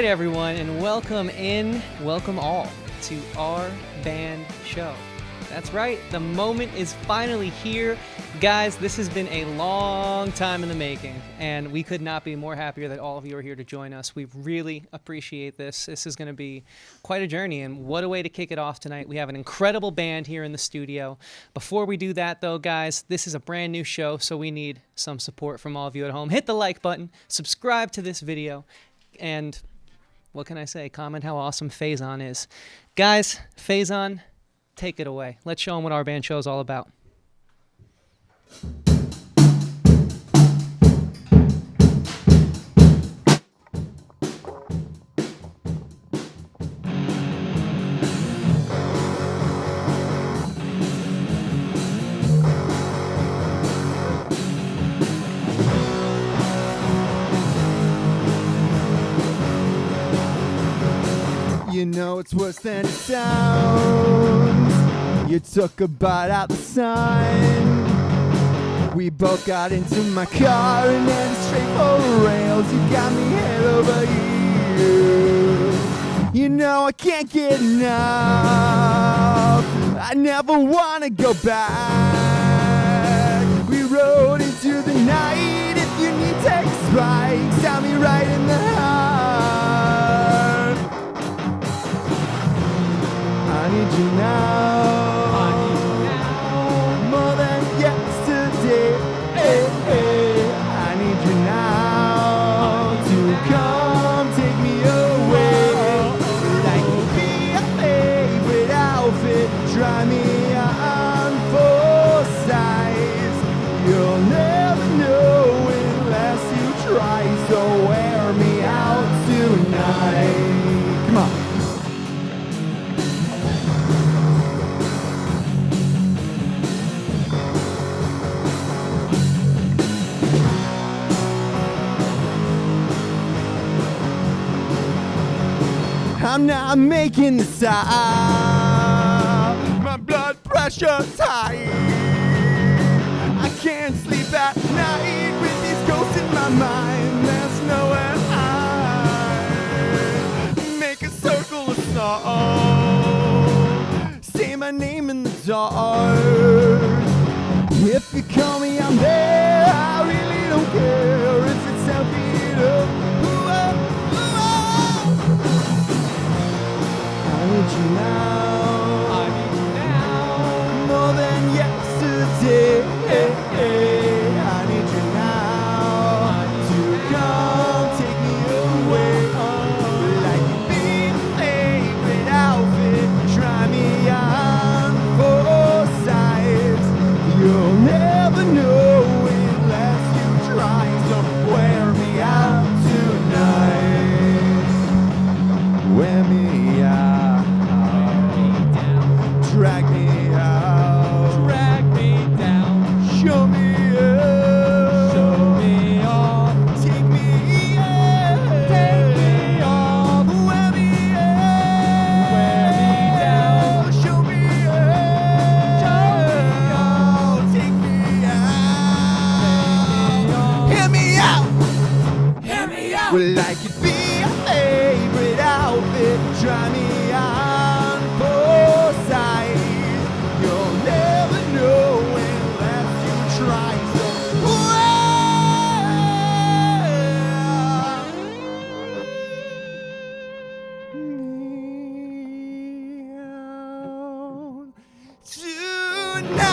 everyone, and welcome all to our band show. That's right, the moment is finally here. Guys, this has been a long time in the making, and we could not be more happier that all of you are here to join us. We really appreciate this. This is going to be quite a journey, and what a way to kick it off tonight. We have an incredible band here in the studio. Before we do that, though, guys, this is a brand new show, so we need some support from all of you at home. Hit the like button, subscribe to this video, and what can I say? Comment how awesome Faezon is. Guys, Faezon, take it away. Let's show them what our band show is all about. You know it's worse than it sounds. You took a bite out the sun. We both got into my car and then straight for the rails. You got me head over heels. You know I can't get enough. I never wanna go back. We rode into the night. If you need take spikes, tell me right in the heart. I need you now. I need you now. More than yesterday. Hey, hey. I need you now to come take me away. Like to be a favorite outfit. Try me on for size. You'll never know unless you try. So wear me out tonight. Come on. I'm not making this up. My blood pressure's high. I can't sleep at night with these ghosts in my mind. There's nowhere hide. Make a circle of song. Say my name in the dark. If you call me, I'm there. I really don't care if it's selfie up. I need you now. I need you now. More than yesterday. I need you now to come take me away. Like a big favorite outfit. Try me on for size. You'll never know unless you try. So wear me out tonight. Wear me out. Drag me out. Drag me down. Show me up. Show me off. Take me up. Take me off. Wear me out. Wear me down. Show me up. Show me off. Take me out. Take me off. Hear me out. Hear me out. Well, I could be a favorite outfit. Try me on for size. You'll never know unless you try. So tonight.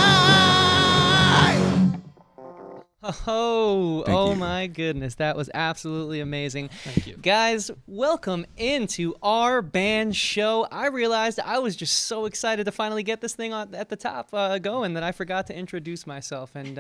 Oh my goodness, that was absolutely amazing. Thank you. Guys, welcome into our band show. I realized I was just so excited to finally get this thing at the top going that I forgot to introduce myself. And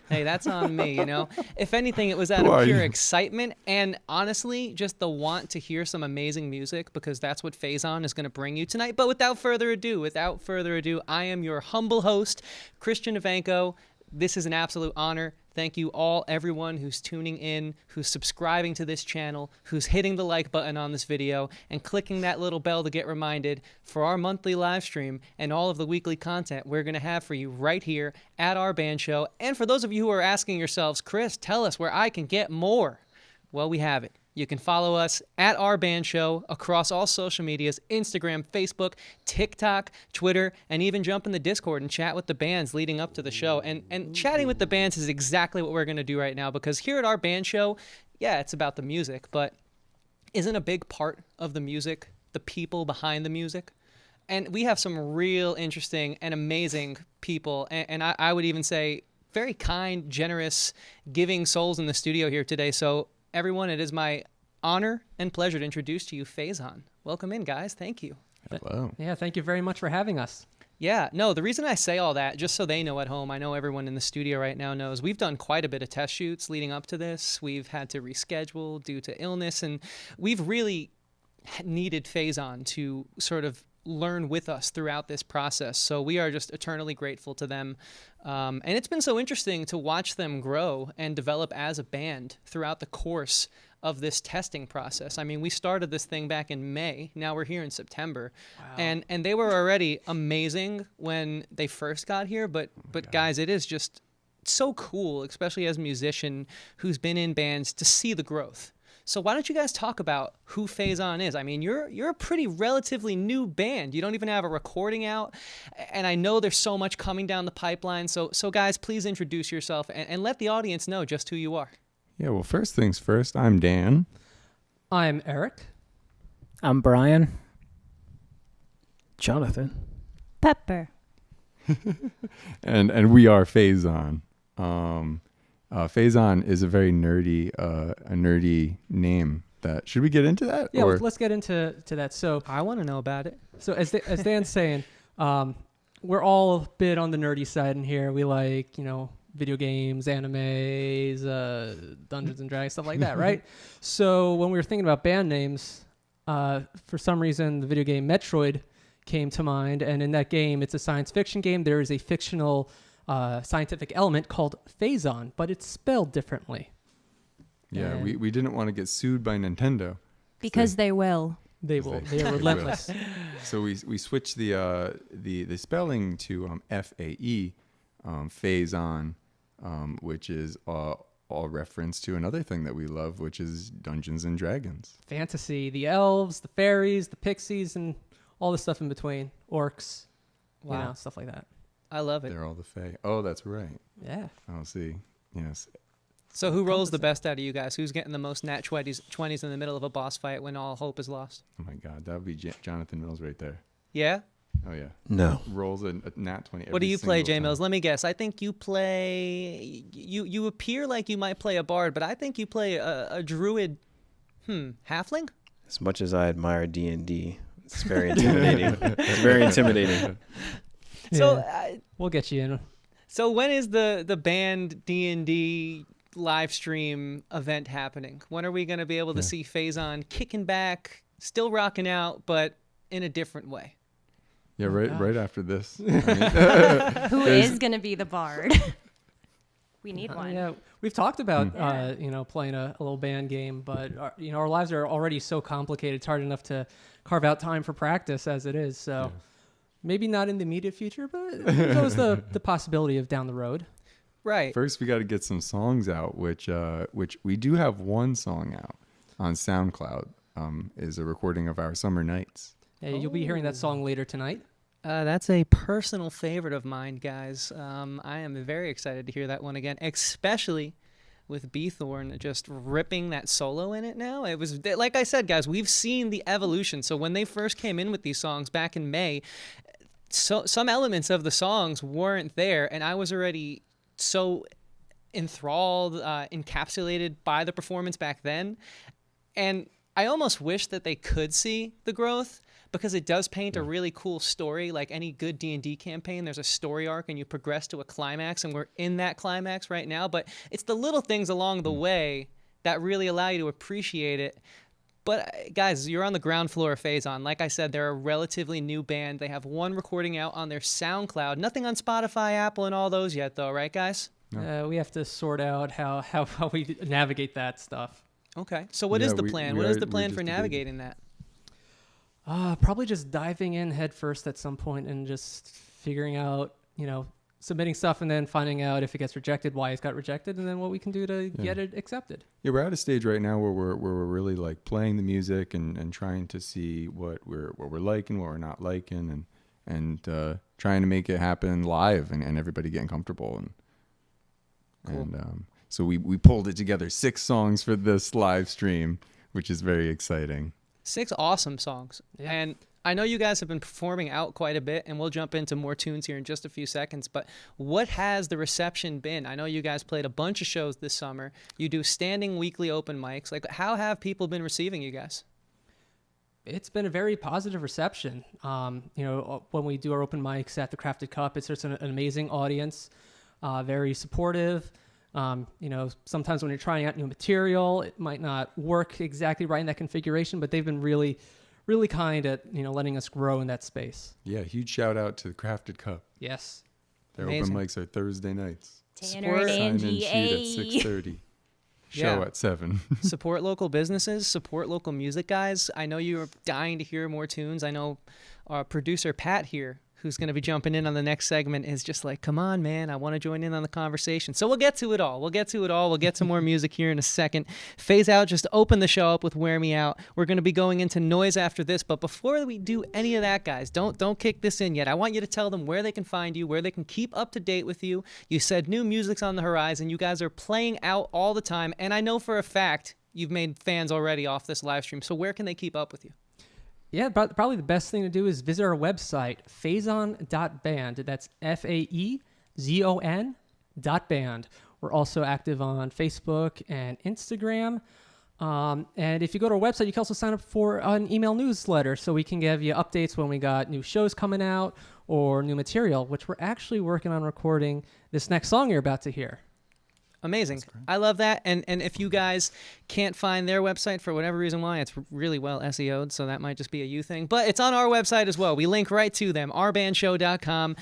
hey, that's on me, you know. If anything, it was out of pure excitement and honestly, just the want to hear some amazing music because that's what Faezon is going to bring you tonight. But without further ado, I am your humble host, Christian Ivanko. This is an absolute honor. Thank you all, everyone who's tuning in, who's subscribing to this channel, who's hitting the like button on this video, and clicking that little bell to get reminded for our monthly live stream and all of the weekly content we're going to have for you right here at our band show. And for those of you who are asking yourselves, Chris, tell us where I can get more. Well, we have it. You can follow us at Our Band Show across all social medias, Instagram, Facebook, TikTok, Twitter, and even jump in the Discord and chat with the bands leading up to the show. And chatting with the bands is exactly what we're going to do right now, because here at Our Band Show, yeah, it's about the music, but isn't a big part of the music the people behind the music? And we have some real interesting and amazing people, and I would even say very kind, generous, giving souls in the studio here today. So everyone, it is my honor and pleasure to introduce to you Faezon. Welcome in, guys. Thank you. Hello. Yeah, thank you very much for having us. Yeah, no, the reason I say all that, just so they know at home, I know everyone in the studio right now knows, we've done quite a bit of test shoots leading up to this. We've had to reschedule due to illness, and we've really needed Faezon to sort of learn with us throughout this process. So we are just eternally grateful to them. And it's been so interesting to watch them grow and develop as a band throughout the course of this testing process. I mean, we started this thing back in May. Now we're here in September. Wow. And they were already amazing when they first got here. But guys, it is just so cool, especially as a musician who's been in bands, to see the growth. So why don't you guys talk about who Faezon is? I mean, you're a pretty relatively new band. You don't even have a recording out, and I know there's so much coming down the pipeline. So guys, please introduce yourself and let the audience know just who you are. Yeah, well, first things first, I'm Dan. I'm Eric. I'm Brian. Jonathan. Pepper. and we are Faezon. Faezon is a very nerdy name. Should we get into that? Yeah, let's get into that. So I want to know about it. So as Dan's saying, we're all a bit on the nerdy side in here. We like, video games, animes, Dungeons and Dragons, stuff like that, right? So when we were thinking about band names, for some reason the video game Metroid came to mind, and in that game, it's a science fiction game. There is a fictional scientific element called Faezon, but it's spelled differently. Yeah, And we didn't want to get sued by Nintendo. Because they will. They will. They are relentless. So we switched the spelling to F-A-E, Faezon, which is all reference to another thing that we love, which is Dungeons and Dragons. Fantasy, the elves, the fairies, the pixies, and all the stuff in between. Orcs, stuff like that. I love it. They're all the Fae. Oh, that's right. Yeah. I'll see. Yes. So who rolls the best out of you guys? Who's getting the most nat 20s in the middle of a boss fight when all hope is lost? Oh my God, that would be Jonathan Mills right there. Yeah? Oh yeah. No. Rolls a nat 20. What do you play, J time. Mills? Let me guess. I think you play. You appear like you might play a bard, but I think you play a druid. Halfling? As much as I admire D&D, it's very intimidating. It's very intimidating. So we'll get you in. So when is the band D&D live stream event happening? When are we going to be able to see Faezon kicking back, still rocking out, but in a different way? Yeah, right after this. Who is going to be the bard? We need one. Yeah, we've talked about playing a little band game, but our lives are already so complicated. It's hard enough to carve out time for practice as it is. So maybe not in the immediate future, but there's always the possibility of down the road. Right. First, we got to get some songs out, which we do have one song out on SoundCloud. Is a recording of Our Summer Nights. Yeah, you'll be hearing that song later tonight. That's a personal favorite of mine, guys. I am very excited to hear that one again, especially with B. Thorne just ripping that solo in it now. It was, like I said, guys, we've seen the evolution. So when they first came in with these songs back in May, some elements of the songs weren't there, and I was already so enthralled, encapsulated by the performance back then. And I almost wish that they could see the growth, because it does paint a really cool story. Like any good D&D campaign, there's a story arc and you progress to a climax, and we're in that climax right now. But it's the little things along the way that really allow you to appreciate it. But guys, you're on the ground floor of Faezon. Like I said, they're a relatively new band. They have one recording out on their SoundCloud. Nothing on Spotify, Apple, and all those yet, though, right, guys? No. We have to sort out how we navigate that stuff. Okay. So what is the plan? What is the plan for just navigating that? Probably just diving in head first at some point and just figuring out, submitting stuff and then finding out if it gets rejected, why it got rejected, and then what we can do to get it accepted. Yeah, we're at a stage right now where we're really like playing the music and trying to see what we're liking, what we're not liking, and trying to make it happen live and everybody getting comfortable and so we pulled it together 6 songs for this live stream, which is very exciting. 6 awesome songs. Yeah. And I know you guys have been performing out quite a bit, and we'll jump into more tunes here in just a few seconds, but what has the reception been? I know you guys played a bunch of shows this summer. You do standing weekly open mics. Like, how have people been receiving you guys? It's been a very positive reception. When we do our open mics at the Crafted Cup, it's just an amazing audience, very supportive. Sometimes when you're trying out new material, it might not work exactly right in that configuration, but they've been really kind at, letting us grow in that space. Yeah, huge shout out to the Crafted Cup. Yes. Their Amazing. open mics are Thursday nights. Tanner and Support- Angie. Sign in sheet at 6:30. Show Yeah. at 7. Support local businesses, support local music, guys. I know you're dying to hear more tunes. I know our producer Pat here, who's going to be jumping in on the next segment, is just like, come on, man, I want to join in on the conversation. So we'll get to it all. We'll get to more music here in a second. Phase Out just opened the show up with Wear Me Out. We're going to be going into Noise after this, but before we do any of that, guys, don't kick this in yet. I want you to tell them where they can find you, where they can keep up to date with you. You said new music's on the horizon. You guys are playing out all the time, and I know for a fact you've made fans already off this live stream. So where can they keep up with you? Yeah, probably the best thing to do is visit our website, faezon.band. That's FAEZON.band. We're also active on Facebook and Instagram. And if you go to our website, you can also sign up for an email newsletter so we can give you updates when we got new shows coming out or new material, which we're actually working on recording this next song you're about to hear. Amazing. I love that. And if you guys can't find their website for whatever reason why, it's really well SEO'd, so that might just be a you thing. But it's on our website as well. We link right to them, ourbandshow.com.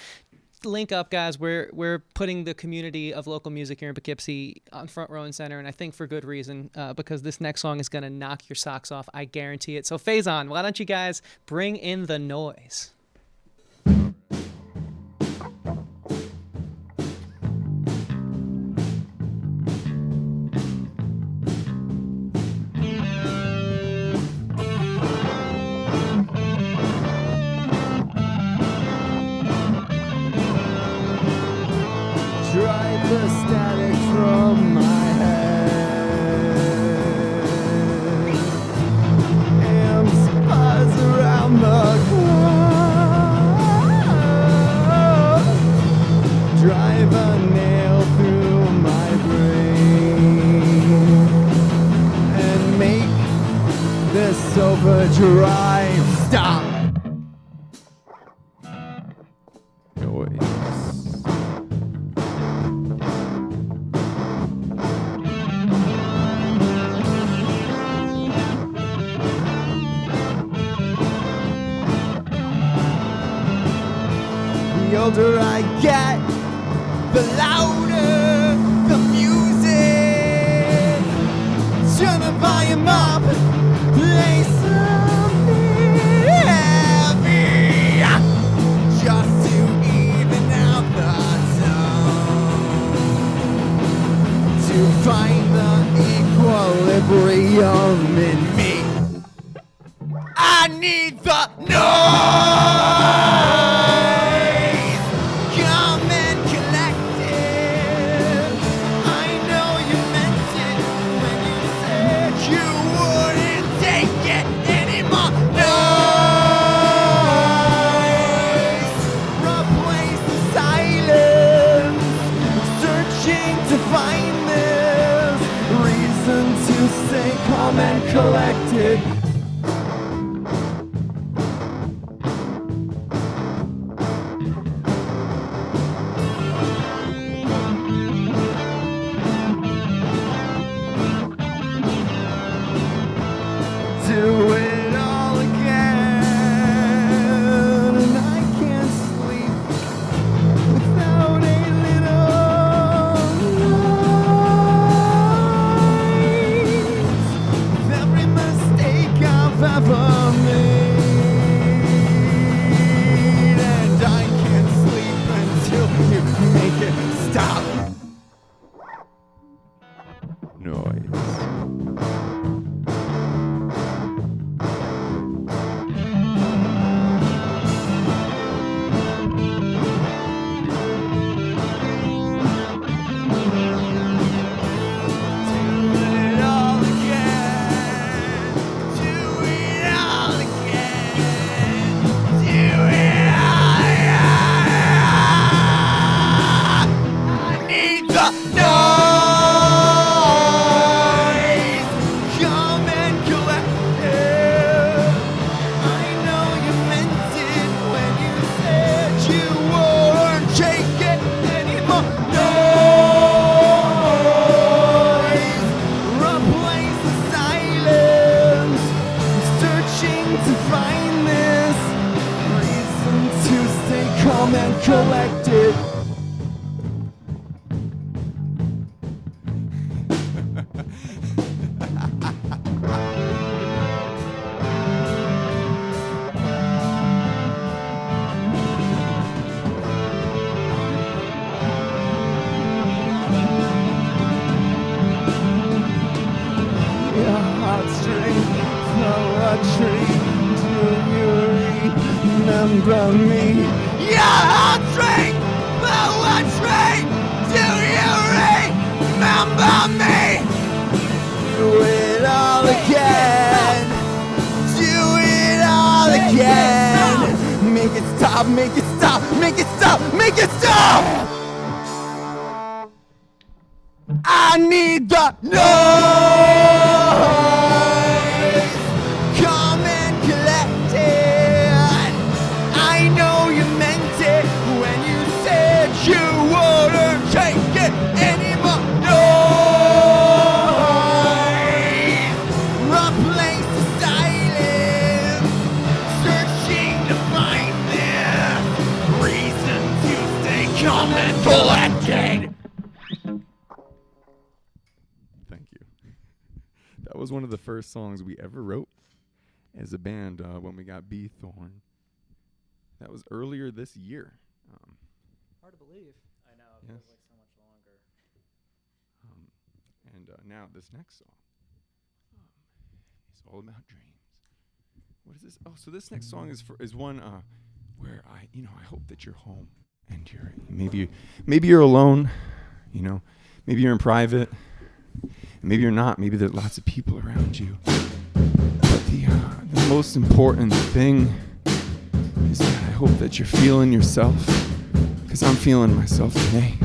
Link up, guys. We're putting the community of local music here in Poughkeepsie on front row and center, and I think for good reason, because this next song is going to knock your socks off. I guarantee it. So Faezon, why don't you guys bring in the noise? Drive the static from my head. Amps buzz around the clock. Drive a nail through my brain and make this overdrive stop. Noise. The older I get, the louder the music. Turn the volume up, play something heavy, just to even out the tone, to find the equilibrium in me. I need the noise. Come and collect it. I know you meant it when you said you wouldn't take it anymore. Noise. Replace the silence. Searching to find this reason to stay calm and collected. Do it all again, and I can't sleep without a little noise. With every mistake from me. Your heartstring, poetry. Do you remember me? Do it all again. Do it all again. Make it stop, make it stop, make it stop, make it stop. I need the noise. Come and collect it. I know you meant it when you said you wouldn't take it anymore. Noise. A place to silence. Searching to find this reason to stay calm and collected. Thank you. That was one of the first songs we ever wrote as a band when we got B Thorn. That was earlier this year. Hard to believe. I know, it feels like so much longer. And now this next song is all about dreams. What is this? Oh, so this next song is one where I hope that you're home and you're maybe you're alone, maybe you're in private, maybe you're not. Maybe there's lots of people around you. But the most important thing is that I hope that you're feeling yourself, because I'm feeling myself today.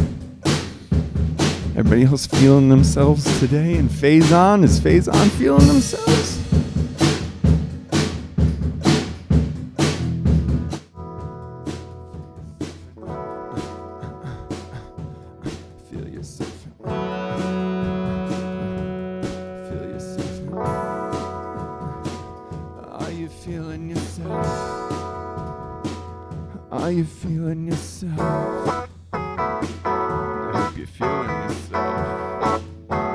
Everybody else feeling themselves today, and Faezon, is Faezon feeling themselves? Feel yourself. Feel yourself. Are you feeling yourself? Are you feeling yourself? I hope you're feeling yourself. I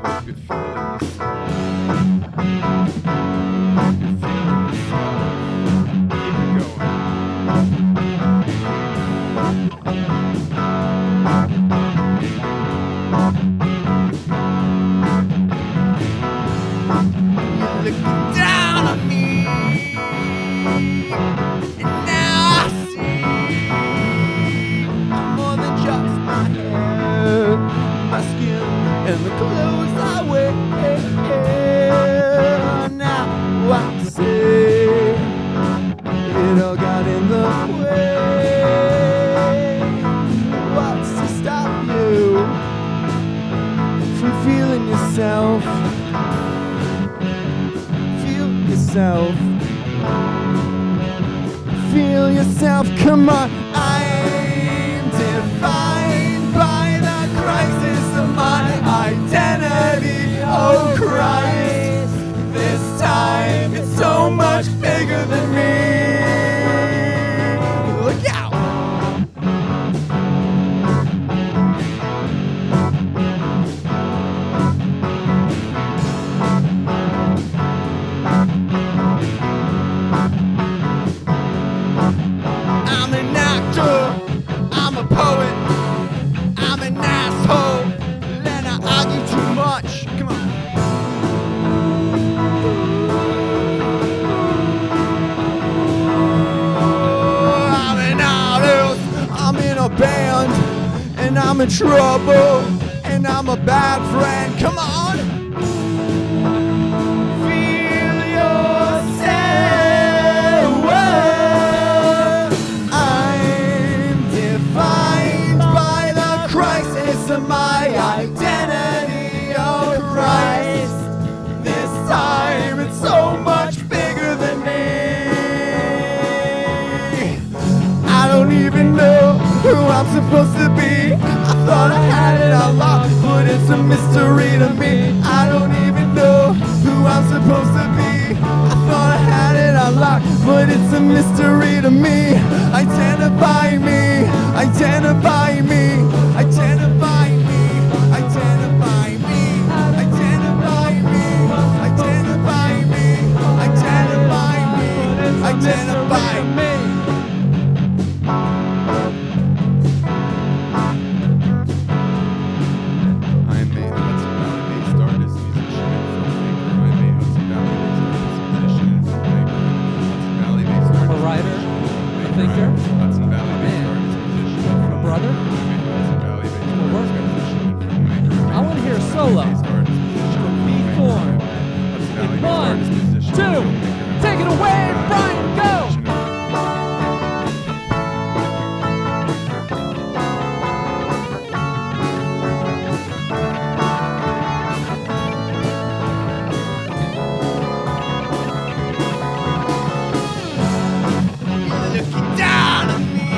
hope you're feeling yourself. You're feeling yourself. Keep it going. You're looking down on me, and now I see I'm more than just my hair, my skin, and the clothes I wear. Now I see it all got in the way. What's to stop you from feeling yourself? Feel yourself. Feel yourself, come on. I'm defined by the crisis of my identity. Oh Christ, this time it's so much bigger than me. Look out! I'm an actor, I'm a poet, I'm an asshole, and I argue too much. Come on. I'm an artist, I'm in a band, and I'm in trouble, and I'm a bad friend. Come on. Feel yourself. I'm defined by the crisis of my identity. Oh Christ, this time it's so much bigger than me. I don't even know who I'm supposed to be. I thought I had it all locked, but it's a mystery to me. I don't even know who I'm supposed to be. I thought I had it all locked, but it's a mystery to me. Identify me, identify me, identify me, identify me, identify me, identify me, identify me, identify me. I'm a Hudson Valley-based artist, musician, and filmmaker. I'm a Hudson Valley-based artist, musician, and filmmaker. Hudson Valley-based artist. A writer. solo. Beat form. In 1, 2, take it away, Brian, go! Looking down on me,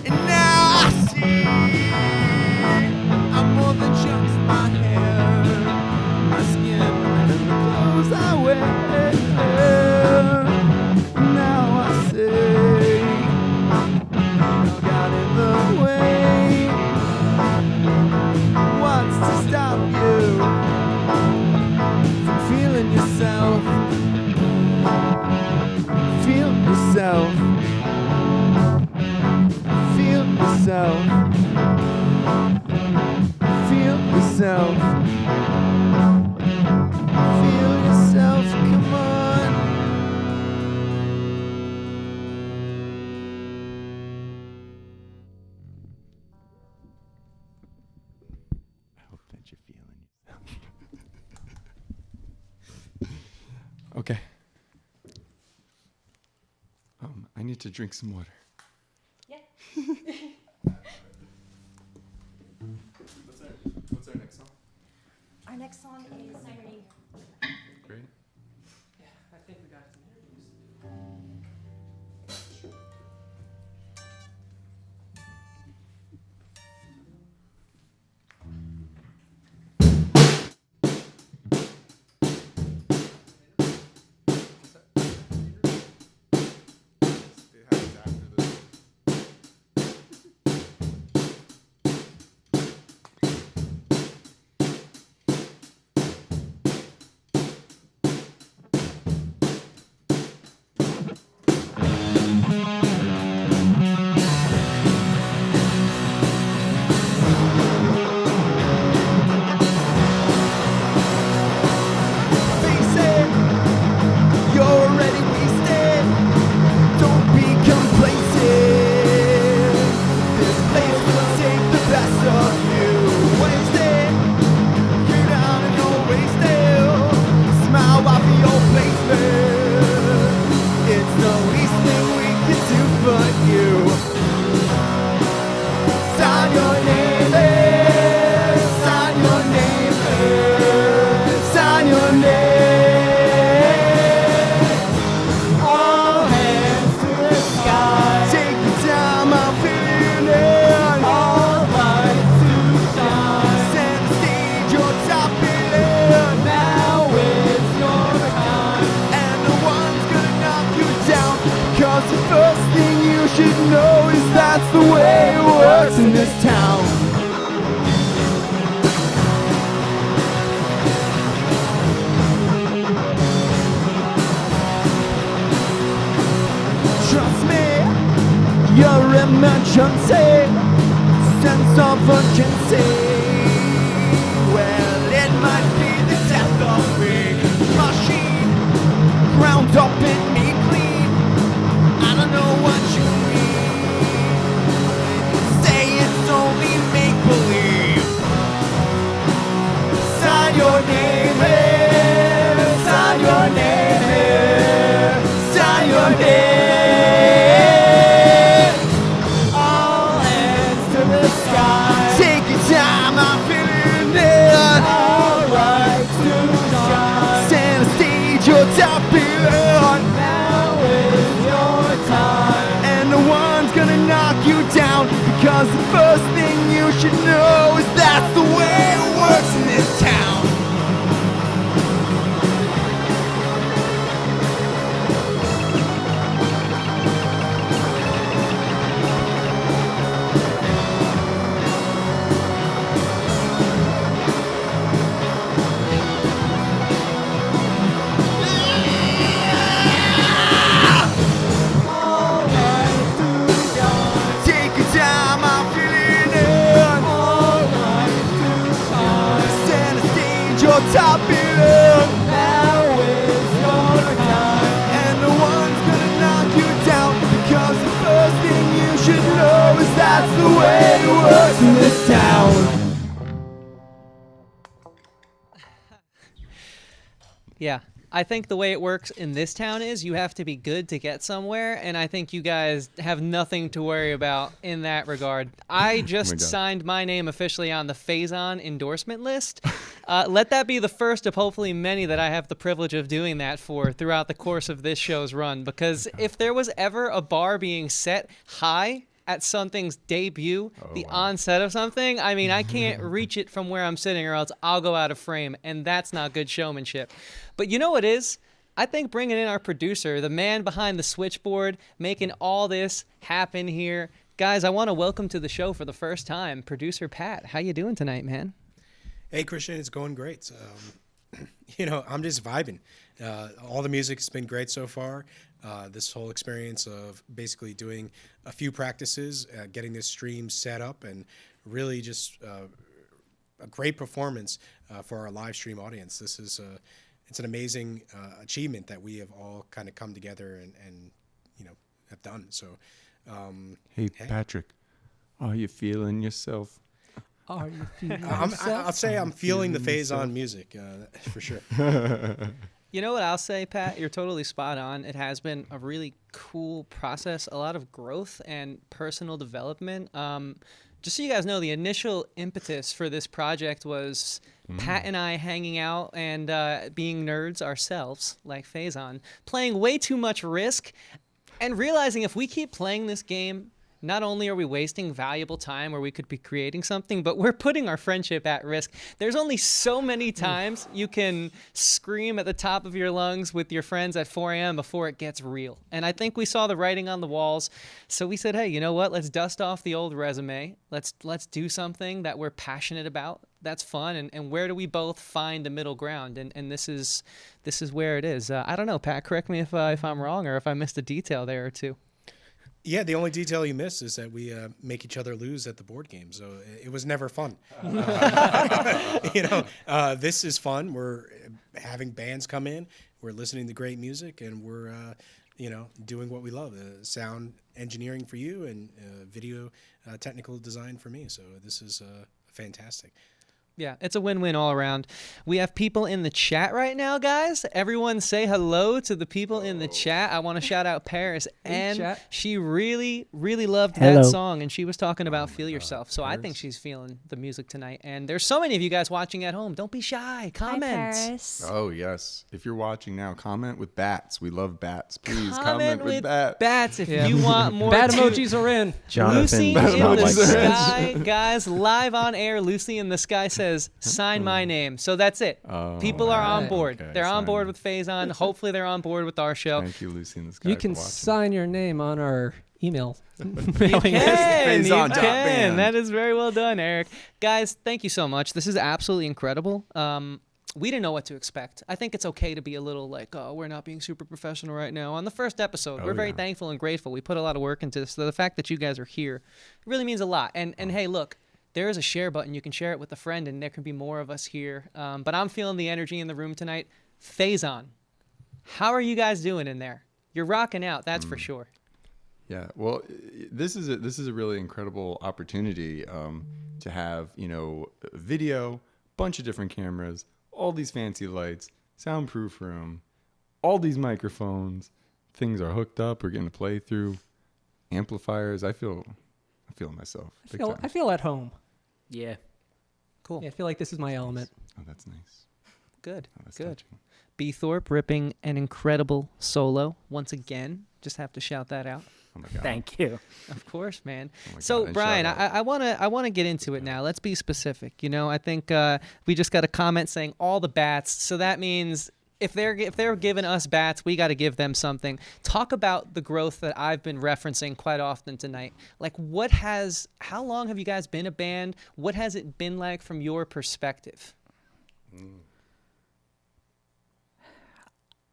and now I see I'm more than just my hair, my skin, and the clothes I wear. Now I say you got in the way. What's to stop you from feeling yourself? Feel yourself. Feel yourself. Feel yourself. Feel yourself. Come on. I hope that you're feeling yourself. Okay. I need to drink some water. Yeah. What's our next song? Our next song is Siren. Great. I think we got some interviews. emergency, sense of urgency. Well, it might be the death of me. Machine, ground up in me clean. I don't know what you mean. Say it's only make-believe. Sign your name here. Sign your name here. Sign your name. Top it on. Now is your time. And no one's gonna knock you down, because the first thing you should know is that's the way it works in this town. Top it up. Now is your time. And no one's gonna knock you down, because the first thing you should know is that's the way it works in this town. Yeah. I think the way it works in this town is you have to be good to get somewhere, and I think you guys have nothing to worry about in that regard. I just signed my name officially on the Faezon endorsement list. Let that be the first of hopefully many that I have the privilege of doing that for throughout the course of this show's run, because if there was ever a bar being set high at something's debut, onset of something, I mean, I can't reach it from where I'm sitting or else I'll go out of frame, and that's not good showmanship. But you know what is? I think bringing in our producer, the man behind the switchboard, making all this happen here. Guys, I want to welcome to the show for the first time, producer Pat. How you doing tonight, man? Hey, Christian, it's going great. I'm just vibing. All the music's been great so far. This whole experience of basically doing a few practices, getting this stream set up, and really just a great performance for our live stream audience. This is it's an amazing achievement that we have all kind of come together and have done. So, Hey, Patrick, are you feeling yourself? Are you feeling I'll say I'm feeling the Faezon music for sure. You know what I'll say, Pat? You're totally spot on. It has been a really cool process, a lot of growth and personal development. Just so you guys know, the initial impetus for this project was Pat and I hanging out and being nerds ourselves, like Faezon, playing way too much Risk, and realizing if we keep playing this game, not only are we wasting valuable time where we could be creating something, but we're putting our friendship at risk. There's only so many times you can scream at the top of your lungs with your friends at 4 a.m. before it gets real. And I think we saw the writing on the walls. So we said, hey, you know what? Let's dust off the old resume. Let's do something that we're passionate about. That's fun. And where do we both find a middle ground? And this is where it is. I don't know, Pat, correct me if I'm wrong or if I missed a detail there or two. Yeah, the only detail you missed is that we make each other lose at the board game, so it was never fun. This is fun. We're having bands come in, we're listening to great music, and we're doing what we love: sound engineering for you and video technical design for me. So this is fantastic. Yeah, it's a win-win all around. We have people in the chat right now, guys. Everyone say hello to the people in the chat. I want to shout out Paris. And she really, really loved that song, and she was talking about Feel Yourself. So Paris. I think she's feeling the music tonight. And there's so many of you guys watching at home. Don't be shy. Comment. Hi, Paris. Oh, yes. If you're watching now, comment with bats. We love bats. Please comment with bats. Bats if you want more. Bat emojis are in. Jonathan, Lucy in the sky, guys, live on air. Lucy in the sky says, sign my name. So that's it. People are on board. Okay, they're on board with Faezon. Hopefully they're on board with our show. Thank you, Lucy in the sky. You can sign your name on our email. You can. That is very well done, Eric. Guys, thank you so much. This is absolutely incredible. We didn't know what to expect. I think it's okay to be a little like, oh, we're not being super professional right now. On the first episode, we're very thankful and grateful. We put a lot of work into this. So the fact that you guys are here really means a lot. And hey, look, there is a share button. You can share it with a friend, and there can be more of us here. But I'm feeling the energy in the room tonight. Faezon, how are you guys doing in there? You're rocking out, that's for sure. Yeah, well, this is a really incredible opportunity to have video, bunch of different cameras, all these fancy lights, soundproof room, all these microphones, things are hooked up. We're getting to play through amplifiers. I feel myself. I feel at home. Yeah. Cool. Yeah, I feel like this is my element. Oh, that's nice. Good. Oh, that's Good. touching. B. Thorpe ripping an incredible solo once again. Just have to shout that out. Oh my God. Thank you. Of course, man. Oh my So, God. And Brian, shout out. I want to get into it now. Let's be specific. I think we just got a comment saying all the bats. So that means if they're giving us bats, we got to give them something. Talk about the growth that I've been referencing quite often tonight. Like, how long have you guys been a band? What has it been like from your perspective?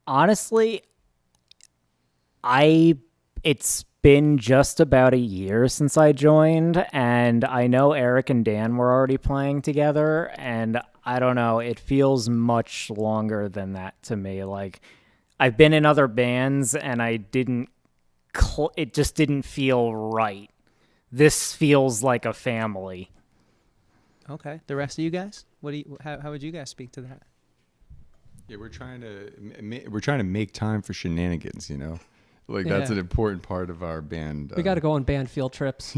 Honestly, it's been just about a year since I joined, and I know Eric and Dan were already playing together, and I don't know, it feels much longer than that to me. Like, I've been in other bands, and it just didn't feel right. This feels like a family. Okay. The rest of you guys? How would you guys speak to that? Yeah, we're trying to make time for shenanigans, you know? Like that's Yeah. an important part of our band. We got to go on band field trips.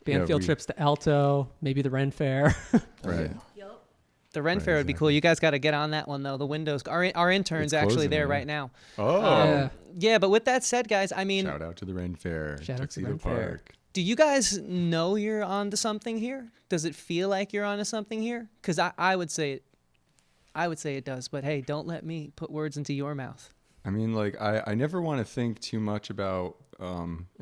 Field trips to Alto, maybe the Ren Fair. Right. The Ren Fair would be cool. You guys got to get on that one though. The windows. Our intern's It's actually closing, there yeah. right now. Oh. Yeah, but with that said, guys, I mean, Shout out to the Ren Fair. Shout out to the Tuxedo Ren Fair. Park. do you guys know you're onto something here? Does it feel like you're onto something here? Because I would say it does. But hey, don't let me put words into your mouth. I mean, like, I never want to think too much about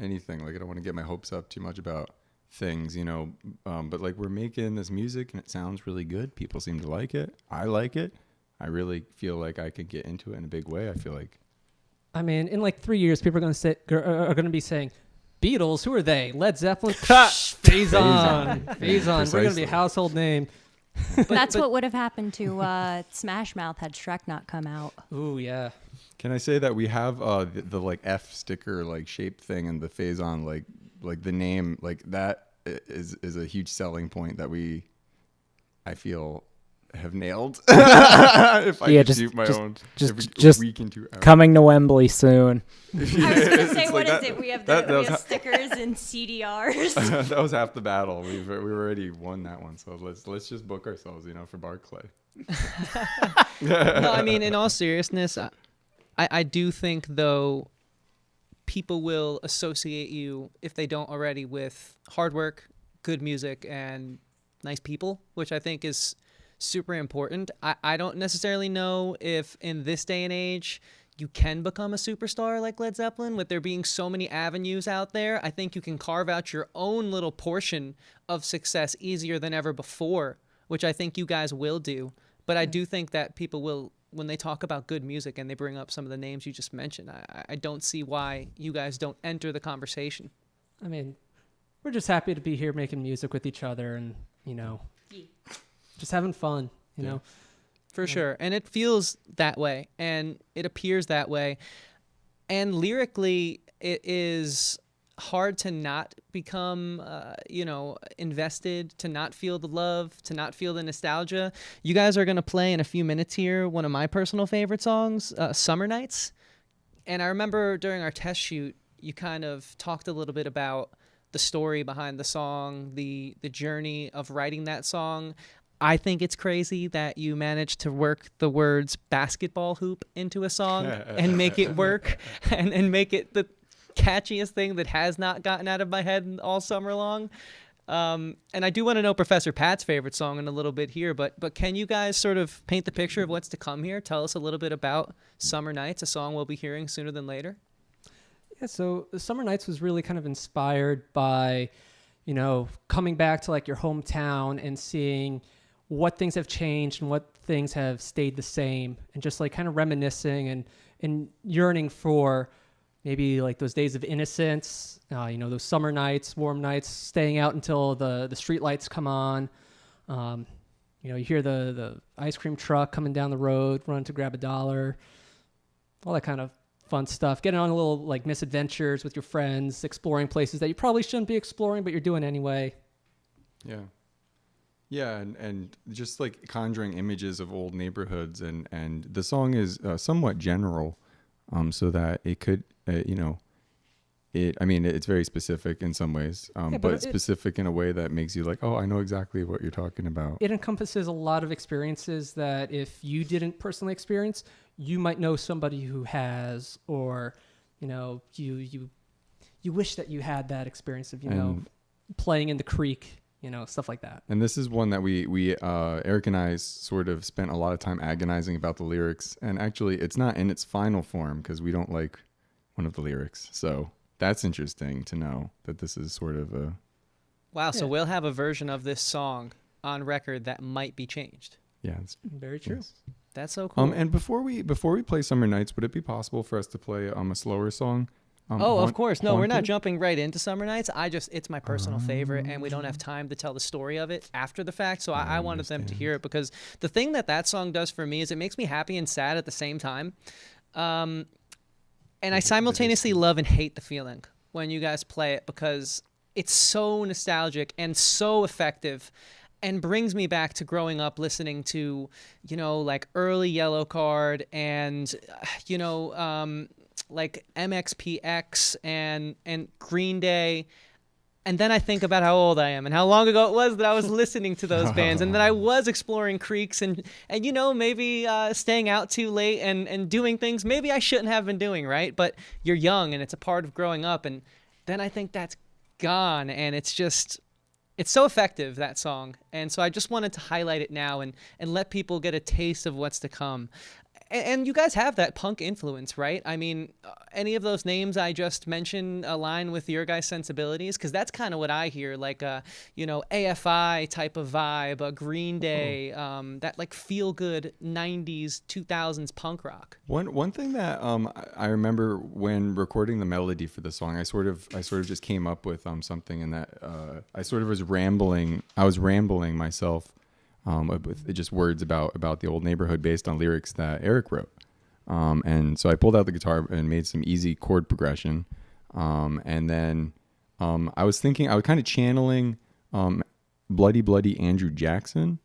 anything. Like, I don't want to get my hopes up too much about things, you know. But, like, we're making this music, and it sounds really good. People seem to like it. I like it. I really feel like I could get into it in a big way. I feel like. I mean, in like 3 years, people are going to be saying, Beatles, who are they? Led Zeppelin? Faezon. Faezon. We're going to be a household name. That's what would have happened to Smash Mouth had Shrek not come out. Ooh, yeah. Can I say that we have the like F sticker like shape thing and the Faezon like the name like that is a huge selling point that I feel have nailed. If I could shoot my own just week into coming to Wembley soon. I was going to say, It's what like is that- it? We have that was stickers and CDRs. that was half the battle. We already won that one. So let's just book ourselves, you know, for Barclay. No, I mean, in all seriousness, I do think, though, people will associate you, if they don't already, with hard work, good music, and nice people, which I think is super important. I don't necessarily know if in this day and age you can become a superstar like Led Zeppelin, with there being so many avenues out there. I think you can carve out your own little portion of success easier than ever before, which I think you guys will do. But I do think that people will, when they talk about good music and they bring up some of the names you just mentioned, I don't see why you guys don't enter the conversation. I mean, we're just happy to be here making music with each other and, you know, just having fun, you know. For sure. And it feels that way, and it appears that way. And lyrically, it is hard to not become, invested, to not feel the love, to not feel the nostalgia. You guys are going to play in a few minutes here one of my personal favorite songs, Summer Nights. And I remember during our test shoot, you kind of talked a little bit about the story behind the song, the journey of writing that song. I think it's crazy that you managed to work the words basketball hoop into a song and make it work and make it the catchiest thing that has not gotten out of my head all summer long. And I do want to know Professor Pat's favorite song in a little bit here, but can you guys sort of paint the picture of what's to come here? Tell us a little bit about Summer Nights, a song we'll be hearing sooner than later. Yeah, so the Summer Nights was really kind of inspired by, you know, coming back to like your hometown and seeing what things have changed and what things have stayed the same, and just like kind of reminiscing and yearning for maybe like those days of innocence, those summer nights, warm nights, staying out until the street lights come on. You hear the ice cream truck coming down the road, run to grab a dollar, all that kind of fun stuff. Getting on a little like misadventures with your friends, exploring places that you probably shouldn't be exploring, but you're doing anyway. Yeah. Yeah, and just like conjuring images of old neighborhoods, and the song is somewhat general, so that it could, it's very specific in some ways, but specific in a way that makes you like, oh, I know exactly what you're talking about. It encompasses a lot of experiences that if you didn't personally experience, you might know somebody who has, or, you wish that you had that experience of, playing in the creek. Stuff like that. And this is one that we Eric and I sort of spent a lot of time agonizing about the lyrics. And actually, it's not in its final form because we don't like one of the lyrics. So that's interesting to know that this is sort of a... Wow, so we'll have a version of this song on record that might be changed. Yeah, it's very true. Yes. That's so cool. And before we play Summer Nights, would it be possible for us to play a slower song? Of course. No, we're not jumping right into Summer Nights. It's my personal favorite, and we don't have time to tell the story of it after the fact, so I wanted them to hear it, because the thing that song does for me is it makes me happy and sad at the same time. And I simultaneously love and hate the feeling when you guys play it, because it's so nostalgic and so effective. and brings me back to growing up listening to, like early Yellow Card and, like MXPX and Green Day. And then I think about how old I am and how long ago it was that I was listening to those bands and that I was exploring creeks and maybe staying out too late and doing things maybe I shouldn't have been doing, right? But you're young and it's a part of growing up. And then I think that's gone, and it's so effective, that song. And so I just wanted to highlight it now and let people get a taste of what's to come. And you guys have that punk influence, right? I mean, any of those names I just mentioned align with your guys' sensibilities? Because that's kind of what I hear, like a, AFI type of vibe, a Green Day, that like feel-good 90s, 2000s punk rock. One thing that I remember when recording the melody for the song, I sort of just came up with something in that I sort of was rambling. I was rambling myself. With just words about the old neighborhood based on lyrics that Eric wrote. And so I pulled out the guitar and made some easy chord progression. And then I was kind of channeling Bloody Bloody Andrew Jackson,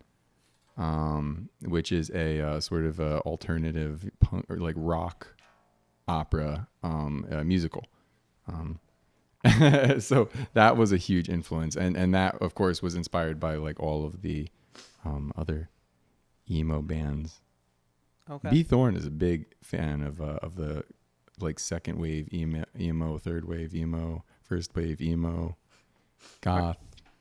which is a sort of a alternative punk or like rock opera musical. So that was a huge influence. And that, of course, was inspired by like all of the other emo bands. Okay. B. Thorne is a big fan of the like second wave emo, third wave emo, first wave emo, goth.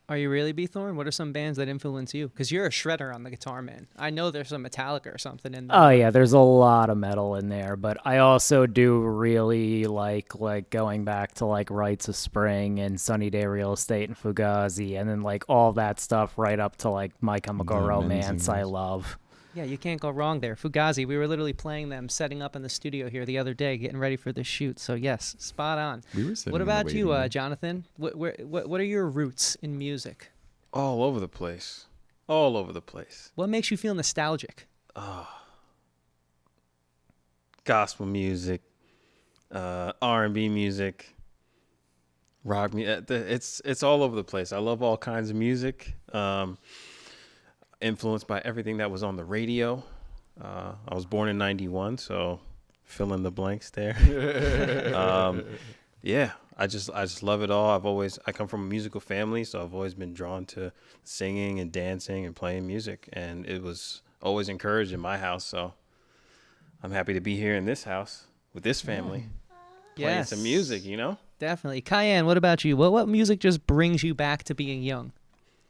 Are you really B. Thorne? What are some bands that influence you? Because you're a shredder on the guitar, man. I know there's some Metallica or something in there. Oh yeah, there's a lot of metal in there, but I also do really like going back to like Rites of Spring and Sunny Day Real Estate and Fugazi, and then like all that stuff right up to like My Chemical The Romance. I Menzingers. love. Yeah, you can't go wrong there. Fugazi, we were literally playing them, setting up in the studio here the other day, getting ready for the shoot. So yes, spot on. We were sitting What in the about waiting you, room. Jonathan? What are your roots in music? All over the place. All over the place. What makes you feel nostalgic? Gospel music, R&B music, rock music. It's all over the place. I love all kinds of music. Influenced by everything that was on the radio. I was born in 91, so fill in the blanks there. Yeah, I just love it all. I come from a musical family, so I've always been drawn to singing and dancing and playing music, and it was always encouraged in my house. So I'm happy to be here in this house with this family, playing Yes. some music. Definitely. Cayenne, what about you? What music just brings you back to being young?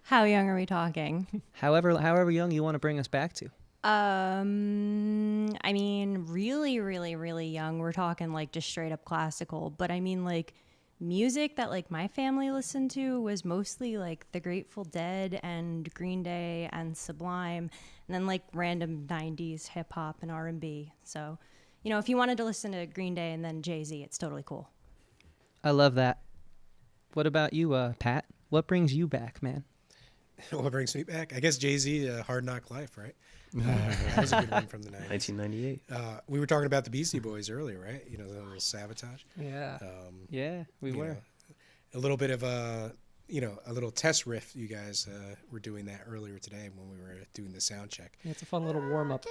How young are we talking? However young you want to bring us back to. I mean, really, really, really young. We're talking like just straight up classical. But I mean, like music that like my family listened to was mostly like the Grateful Dead and Green Day and Sublime, and then like random 90s hip hop and R&B. So, if you wanted to listen to Green Day and then Jay-Z, it's totally cool. I love that. What about you, Pat? What brings you back, man? What brings me back? I guess Jay-Z, Hard Knock Life, right? That was a good one from the 90s. 1998. We were talking about the Beastie Boys earlier, right? The little Sabotage. Yeah. Yeah, we you were. know, a little bit of a little test riff. You guys were doing that earlier today when we were doing the sound check. Yeah, it's a fun little warm up.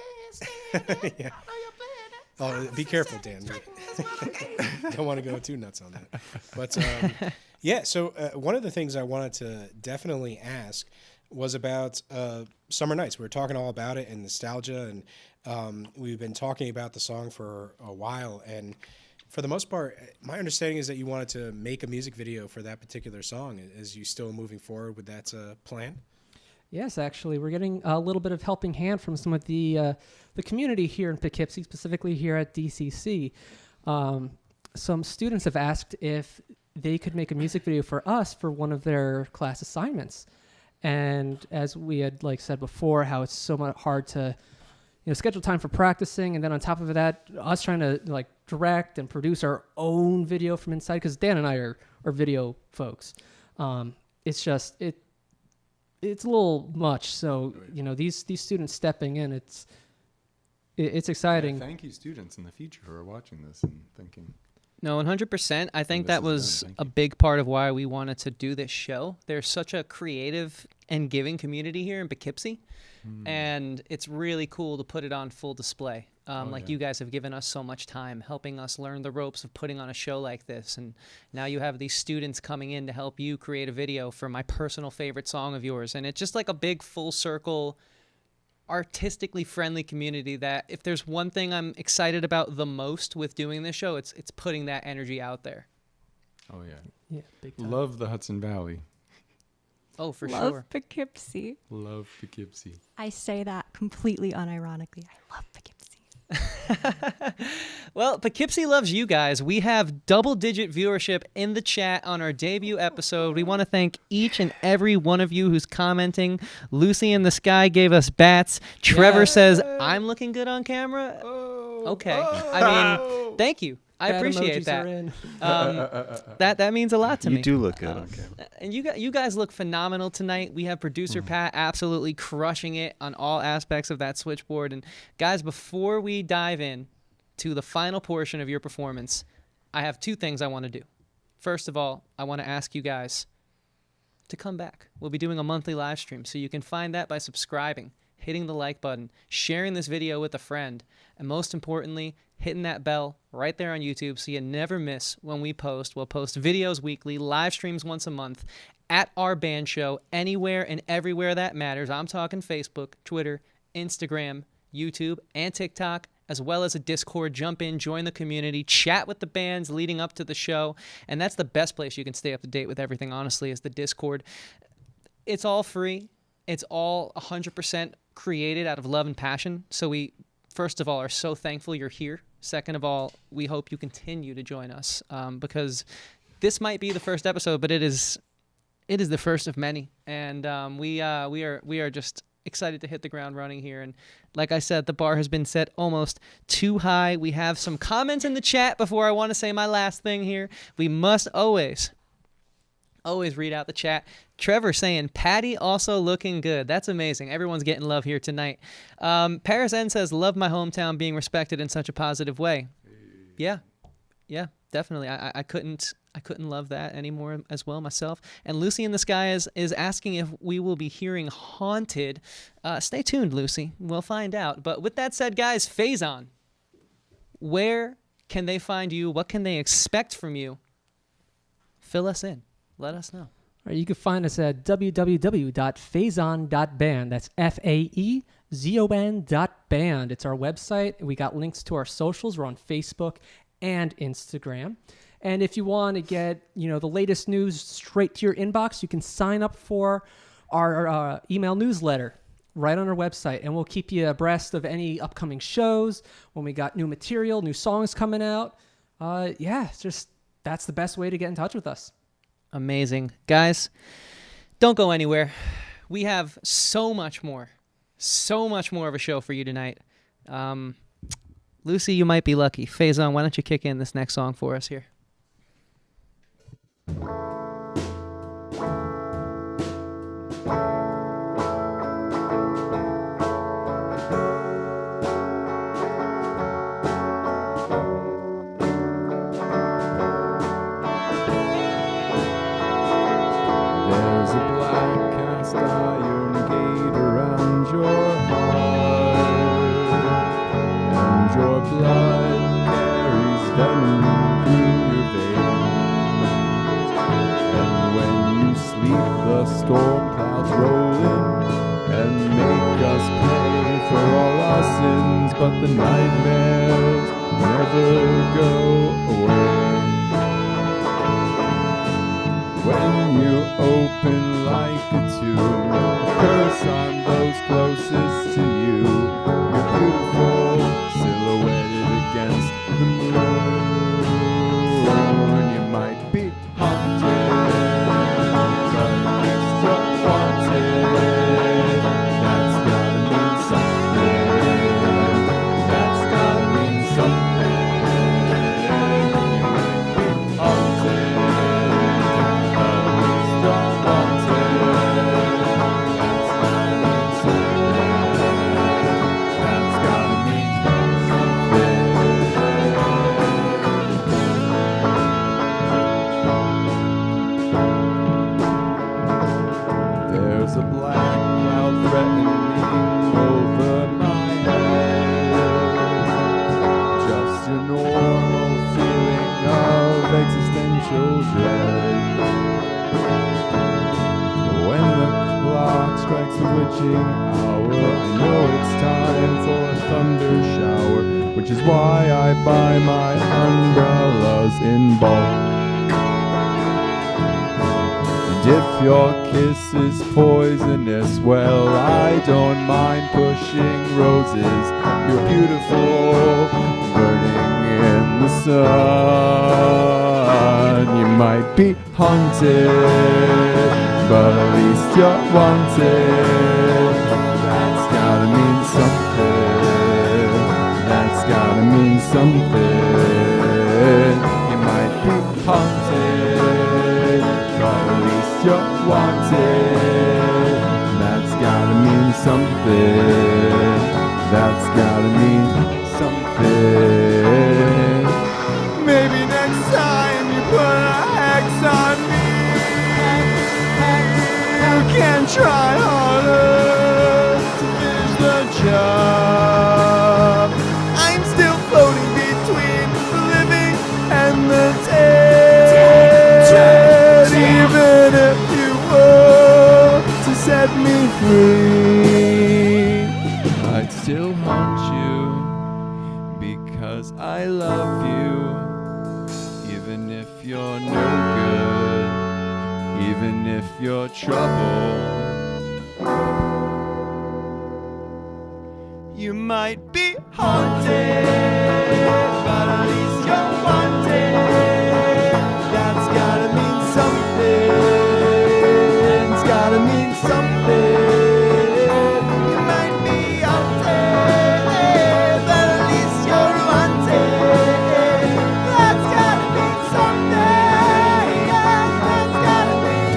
Yeah. Oh, be careful, Dan. Don't want to go too nuts on that. But yeah, so one of the things I wanted to definitely ask was about Summer Nights. We were talking all about it and nostalgia, and we've been talking about the song for a while. And for the most part, my understanding is that you wanted to make a music video for that particular song. Is you still moving forward with that plan? Yes, actually, we're getting a little bit of helping hand from some of the community here in Poughkeepsie, specifically here at DCC. Some students have asked if they could make a music video for us for one of their class assignments. And as we had said before, how it's so much hard to schedule time for practicing, and then on top of that, us trying to direct and produce our own video from inside, because Dan and I are video folks. It's just it's a little much. So these students stepping in, it's exciting. Yeah, thank you, students in the future who are watching this and thinking. No, 100%. I think this that is was done. Thank a you. big part of why we wanted to do this show. There's such a creative and giving community here in Poughkeepsie. And it's really cool to put it on full display. You guys have given us so much time helping us learn the ropes of putting on a show like this. And now you have these students coming in to help you create a video for my personal favorite song of yours. And it's just like a big full circle, artistically friendly community that if there's one thing I'm excited about the most with doing this show, it's putting that energy out there. Oh, yeah. Yeah, big time. Love the Hudson Valley. Oh, for Love sure. Poughkeepsie. Love Poughkeepsie. I say that completely unironically. I love Poughkeepsie. Well, Poughkeepsie loves you guys. We have double-digit viewership in the chat on our debut episode. We want to thank each and every one of you who's commenting. Lucy in the Sky gave us bats. Trevor says, I'm looking good on camera. Okay. I mean, thank you. I Bad appreciate emojis are that. in. That means a lot to me. You do look good on camera. And you guys look phenomenal tonight. We have producer Pat absolutely crushing it on all aspects of that switchboard. And guys, before we dive in to the final portion of your performance, I have two things I want to do. First of all, I want to ask you guys to come back. We'll be doing a monthly live stream, so you can find that by subscribing, hitting the like button, sharing this video with a friend, and most importantly, hitting that bell right there on YouTube so you never miss when we post. We'll post videos weekly, live streams once a month at our band show, anywhere and everywhere that matters. I'm talking Facebook, Twitter, Instagram, YouTube, and TikTok, as well as a Discord. Jump in, join the community, chat with the bands leading up to the show, and that's the best place you can stay up to date with everything, honestly, is the Discord. It's all free. It's all 100% created out of love and passion. So we, first of all, are so thankful you're here. Second of all, we hope you continue to join us because this might be the first episode, but it is the first of many. And we are just excited to hit the ground running here. And like I said, the bar has been set almost too high. We have some comments in the chat before I want to say my last thing here. We must always read out the chat. Trevor saying, Patty also looking good. That's amazing. Everyone's getting love here tonight. Paris N says, love my hometown being respected in such a positive way. Yeah, definitely. I couldn't love that anymore as well myself. And Lucy in the Sky is asking if we will be hearing Haunted. Stay tuned, Lucy. We'll find out. But with that said, guys, Faezon, where can they find you? What can they expect from you? Fill us in. Let us know. All right, you can find us at www.faezon.band. That's FAEZON.band. It's our website. We got links to our socials. We're on Facebook and Instagram. And if you want to get, the latest news straight to your inbox, you can sign up for our email newsletter right on our website, and we'll keep you abreast of any upcoming shows, when we got new material, new songs coming out. That's the best way to get in touch with us. Amazing. Guys, don't go anywhere. We have so much more of a show for you tonight. Lucy, you might be lucky. Faezon, why don't you kick in this next song for us here? Storm clouds rolling and make us pay for all our sins, but the nightmares never go away. When you open like a tomb, curse on those closest to you. You're beautiful, silhouetted against the moon. You might be haunted. Strong There's a black cloud threatening over my head. Just a normal feeling of existential dread. When the clock strikes the witching hour, I know it's time for a thunder shower, which is why I buy my umbrellas in bulk. And if your kiss is poisonous, well, I don't mind pushing roses. You're beautiful, burning in the sun. You might be haunted, but at least you're wanted. That's gotta mean something. That's gotta mean something. You might be haunted, but at least you're wanted. That's gotta mean something. That's gotta mean something. Maybe next time you put a hex on me, you can try harder to finish the job. I'm still floating between the living and the dead. Even if you were to set me free, I'd still haunt you because I love you. Even if you're no good, even if you're trouble, you might be haunted, but at least you're wanted. That's gotta mean something. It's gotta mean something. You might be haunted, but at least you're wanted. That's gotta mean something. That's gotta mean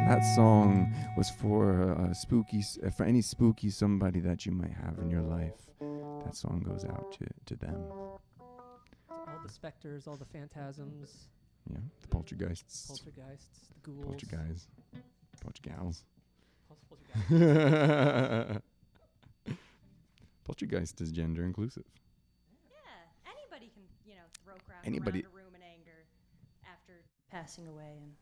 That song was for for any spooky somebody that you might have in your life. That song goes out to them. All the specters, all the phantasms, Yeah, the poltergeists, poltergeists, the ghouls. poltergeist, poltergals. Poltergeist. Poltergeist is gender inclusive. Yeah, anybody can, throw crap Anybody- around a room in anger after passing away. And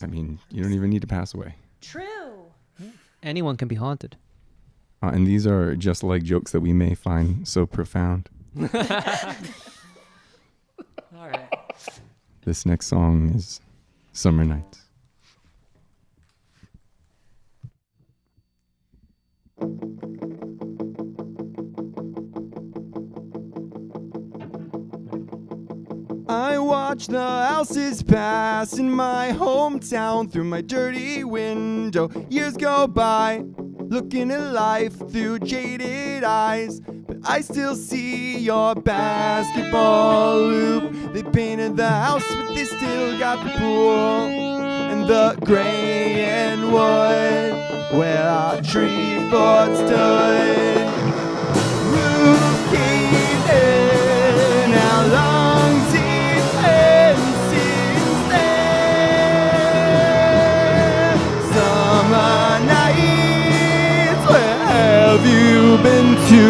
I mean, you don't even need to pass away. True. Anyone can be haunted. And these are just like jokes that we may find so profound. All right. This next song is Summer Nights. I watch the houses pass in my hometown through my dirty window. Years go by, looking at life through jaded eyes. But I still see your basketball hoop. They painted the house, but they still got the pool. And the gray and wood where our tree fort stood. Roof caved in, how long's it been since then? Summer nights, where have you been to?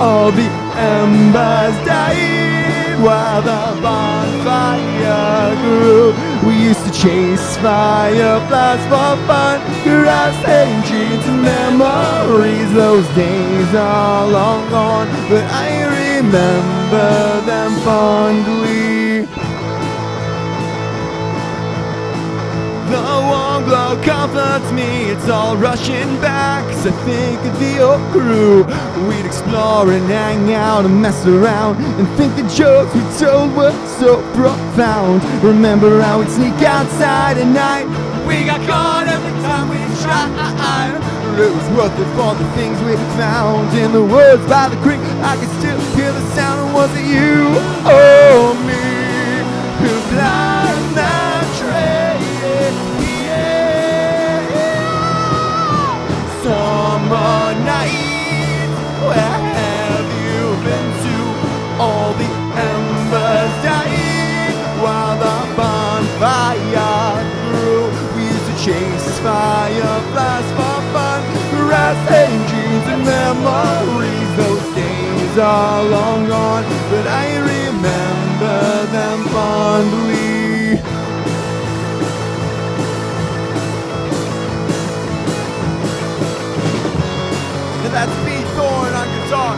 All the embers died while the bonfire grew. We used to chase fireflies for fun, grass and dreams and memories. Those days are long gone, but I remember them fondly. The warm glow comforts me. It's all rushing back, 'cause I think of the old crew. We'd explore and hang out and mess around, and think the jokes we told were so profound. Remember how we'd sneak outside at night? We got caught every time we tried. It was worth it for the things we found. In the woods by the creek, I could still hear the sound. And was it you or me who climbed that trail? Summer night, where have you been to? All the embers died while the bonfire grew. We used to chase fireflies for fun, rest and dreams and memories. Those days are long gone, but I remember them fondly. And that's Pete Thorne on guitar.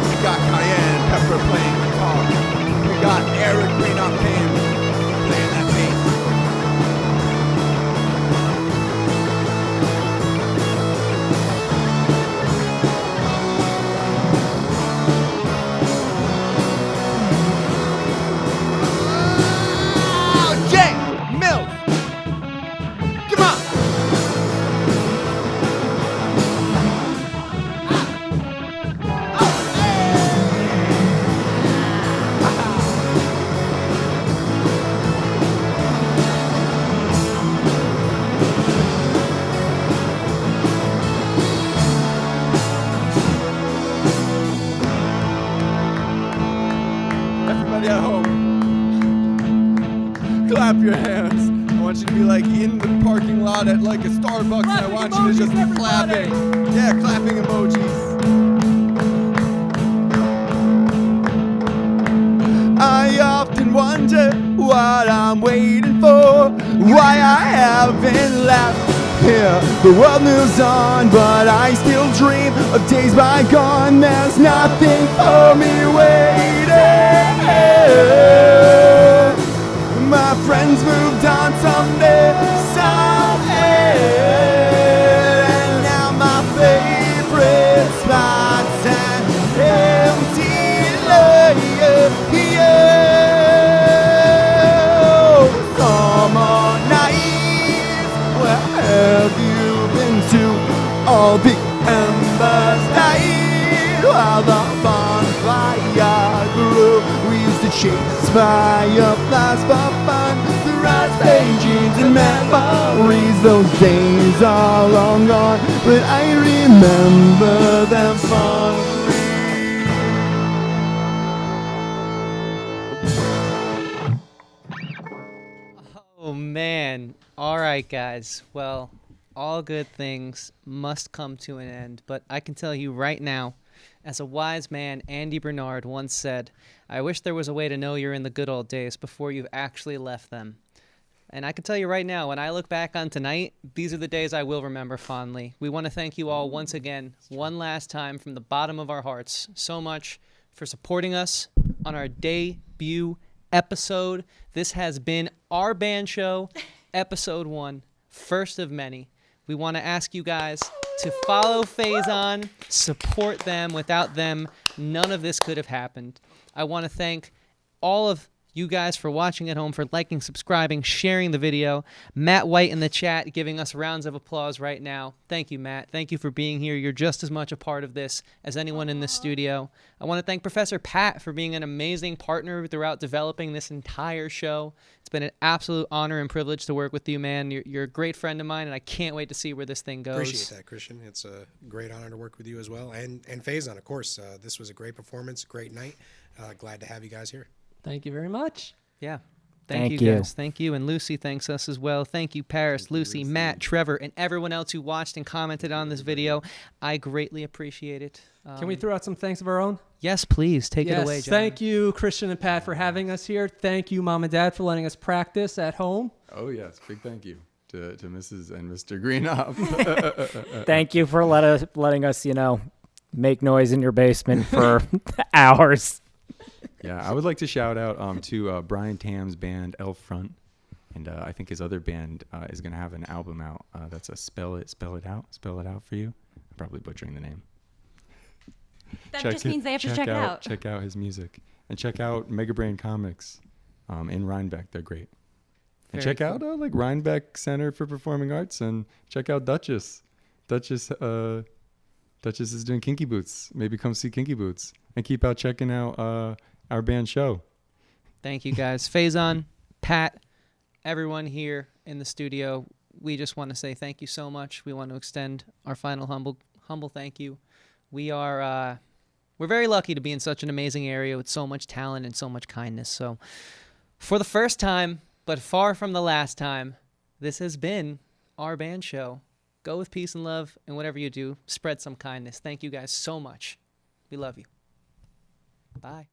We got Cayenne Pepper playing guitar. We got Eric Green on piano playing that bass. Jay Mills, come on. Everybody at home, clap your hands. I want you to be like in the parking lot at like a Starbucks, and I want you to just be clapping. Yeah, clapping emojis. I often wonder what I'm waiting for, why I haven't left here. The world moves on, but I still dream of days bygone. There's nothing for me waiting. My friends moved on someday, and now my favorite spots and empty layer. Summer nights, where have you been to? All the embers died while the bonfire grew. We used to chase fireflies for fun, the rice and jeans and memories. Those days are long gone, but I remember them fondly. Oh man. All right, guys. Well, all good things must come to an end, but I can tell you right now, as a wise man, Andy Bernard once said, I wish there was a way to know you're in the good old days before you've actually left them. And I can tell you right now, when I look back on tonight, these are the days I will remember fondly. We want to thank you all once again, one last time from the bottom of our hearts, so much for supporting us on our debut episode. This has been Our Band Show, episode 1, first of many. We want to ask you guys to follow Faezon, support them. Without them, none of this could have happened. I want to thank all of you guys for watching at home, for liking, subscribing, sharing the video. Matt White in the chat giving us rounds of applause right now. Thank you, Matt. Thank you for being here. You're just as much a part of this as anyone in the studio. I want to thank Professor Pat for being an amazing partner throughout developing this entire show. It's been an absolute honor and privilege to work with you, man. You're a great friend of mine, and I can't wait to see where this thing goes. Appreciate that, Christian. It's a great honor to work with you as well. And Faezon, of course. This was a great performance, great night. Glad to have you guys here. Thank you very much. Yeah. Thank you you. guys. Thank you. And Lucy thanks us as well. Thank you, Paris, Lucy, Matt, Trevor, and everyone else who watched and commented on this video. I greatly appreciate it. Can we throw out some thanks of our own? Yes, please. Take it away, John. Thank you, Christian and Pat, for having us here. Thank you, Mom and Dad, for letting us practice at home. Oh, yes. Big thank you to Mrs. and Mr. Greenup. Thank you for letting us, make noise in your basement for hours. Yeah, I would like to shout out to Brian Tam's band Elf Front, and I think his other band is gonna have an album out. That's a spell it out for you. I'm probably butchering the name. That just means they have to check it out. Check out his music and check out Mega Brain Comics in Rhinebeck. They're great. And Very check out like Rhinebeck Center for Performing Arts, and check out Duchess. Duchess is doing Kinky Boots. Maybe come see Kinky Boots, and keep out checking out our band show. Thank you guys. Faezon, Pat, everyone here in the studio, we just want to say thank you so much. We want to extend our final humble thank you. We're very lucky to be in such an amazing area with so much talent and so much kindness. So for the first time, but far from the last time, this has been our band show. Go with peace and love, and whatever you do, spread some kindness. Thank you guys so much. We love you. Bye.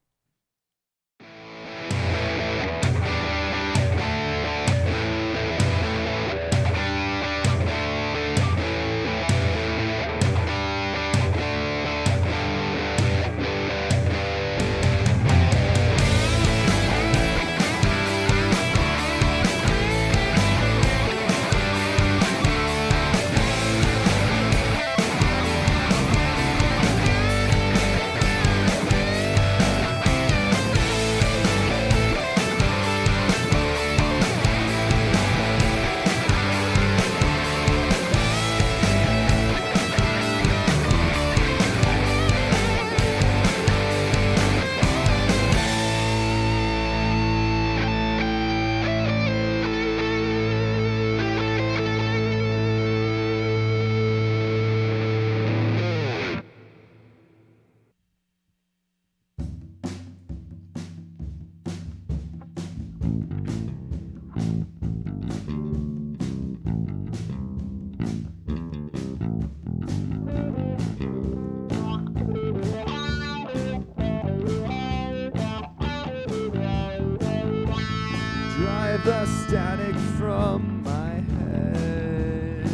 Drive the static from my head.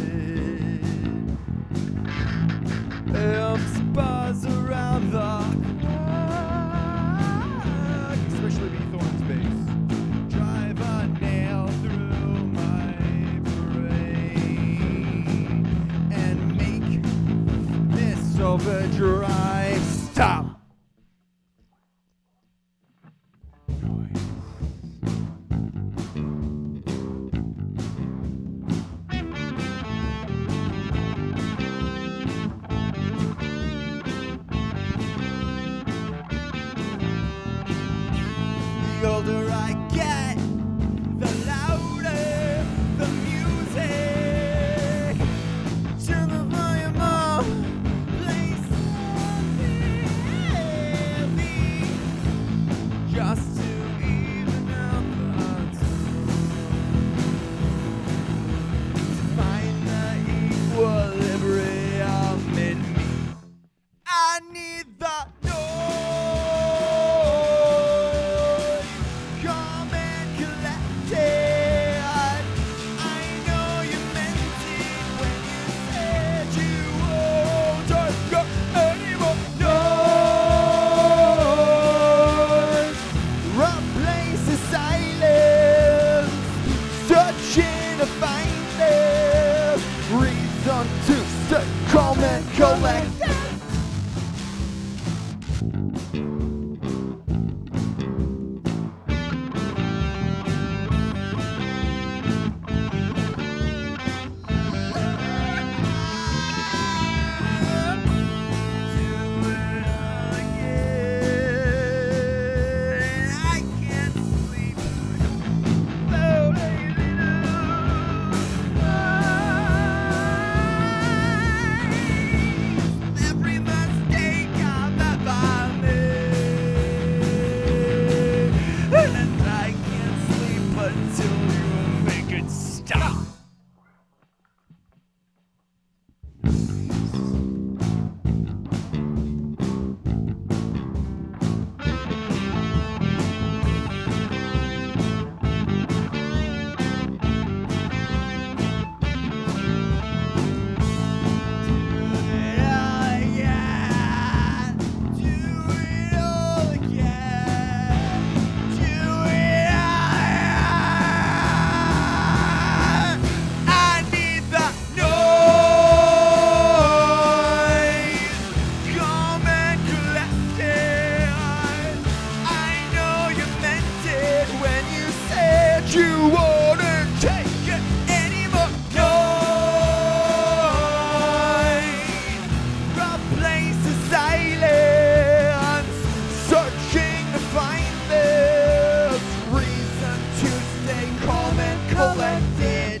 Amps buzz around the clock, especially beneath Thorn's bass. Drive a nail through my brain and make this overdrive stop. The older I get, the louder the music. Turn the volume up, play something heavy, just to even out the tone. To find the equilibrium in me, I need the noise. Calm and collected. I know you meant it when you said you won't go anymore. Noise. Replaces silence. Searching to find it. Reason to stay calm and collected. Every mistake I've ever made. you wouldn't take it anymore. Noise replaces silence, searching to find this reason to stay calm and collected.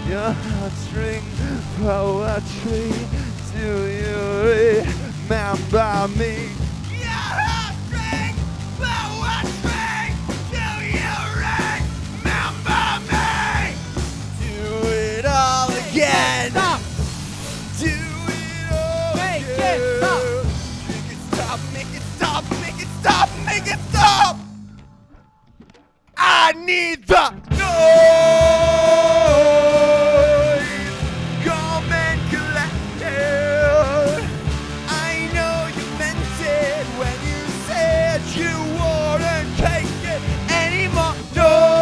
Your heartstring poetry, do you remember me? Your heartstring poetry, do you remember me? Do it all again. Stop. Do it all again. Make it stop. Make it stop. Make it stop. Make it stop. I need the noise. Calm and collected. I know you meant it when you said you wouldn't take it anymore. Noise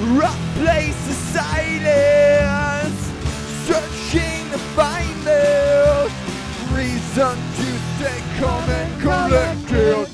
replaces silence, searching to find this reason to stay calm and collected.